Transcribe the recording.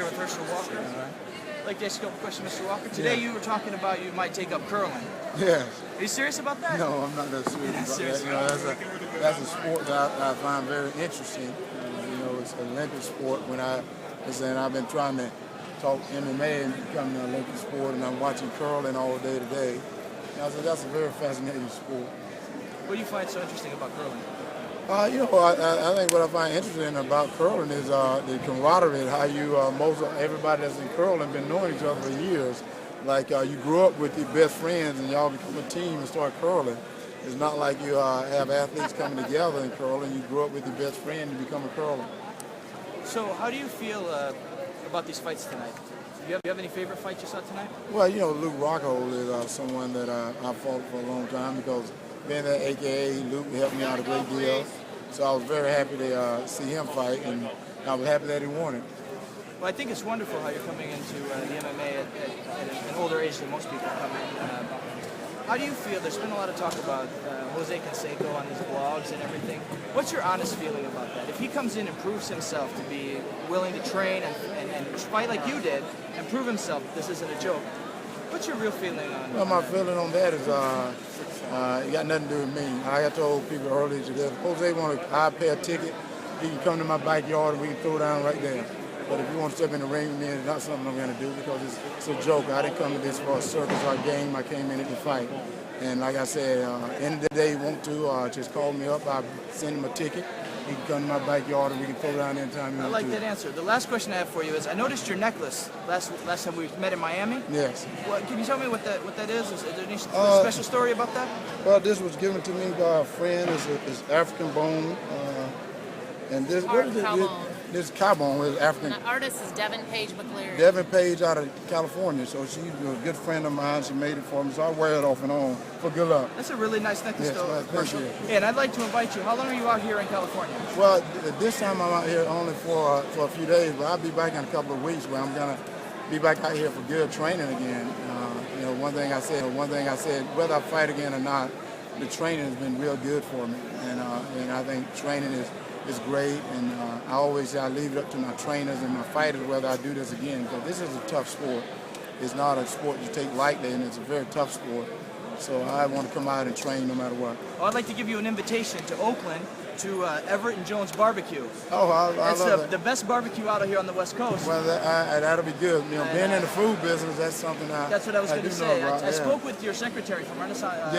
with Herschel Walker. I'd like to ask you a couple questions, Mr. Walker. Today you were talking about you might take up curling. Yes. Are you serious about that? No, I'm not that serious about that. That's a sport that I find very interesting. It's an Olympic sport. I've been trying to talk MMA and become an Olympic sport, and I'm watching curling all day today. I said that's a very fascinating sport. What do you find so interesting about curling? I think what I find interesting about curling is the camaraderie, how everybody that's in curling been knowing each other for years. Like you grew up with your best friends and y'all become a team and start curling. It's not like you have athletes coming together in curling. You grew up with your best friend and become a curler. So how do you feel about these fights tonight? Do you have any favorite fights you saw tonight? Well, Luke Rockhold is someone that I fought for a long time because being that AKA, Luke helped me out a great deal. So I was very happy to see him fight, and I was happy that he won it. Well, I think it's wonderful how you're coming into the MMA at an older age than most people come in. How do you feel? There's been a lot of talk about Jose CANSECO on his blogs and everything. What's your honest feeling about that? If he comes in and proves himself to be willing to train and fight like you did and prove himself that this isn't a joke, what's your real feeling on that? Well, my feeling on that is it got nothing to do with me. Like I told people earlier today, if Jose I pay a ticket, he can come to my backyard and we can throw down right there. But if you want to step in the ring with me, it's not something I'm going to do because it's a joke. I didn't come to this for a circus or a game. I came in it to fight. And like I said, end of the day, want to, just call me up. I'll send him a ticket. He can come to my backyard and we can throw down anytime he wants to. I like that answer. The last question I have for you is, I noticed your necklace last time we met in Miami. Yes. Well, can you tell me what that is? Is there any special story about that? Well, this was given to me by a friend. It's African bone. And this, this cowbone is African. And the artist is Devin Page McCleary. Devin Page out of California. So she's a good friend of mine. She made it for me. So I wear it off and on for good luck. That's a really nice necklace, yes, though. Thank you. Yeah, and I'd like to invite you. How long are you out here in California? Well, this time I'm out here only for a few days, but I'll be back in a couple of weeks where I'm going to be back out here for good training again. One thing I said, whether I fight again or not, the training has been real good for me. And I think training is great, and I leave it up to my trainers and my fighters whether I do this again, because this is a tough sport. It's not a sport you take lightly, and it's a very tough sport. So I want to come out and train no matter what. Well, I'd like to give you an invitation to Oakland to Everett and Jones Barbecue. Oh, I love that. The best barbecue out here on the West Coast. Well, that'll be good. Being in the food business, that's something that's what I was going to say. I spoke with your secretary from Renaissance.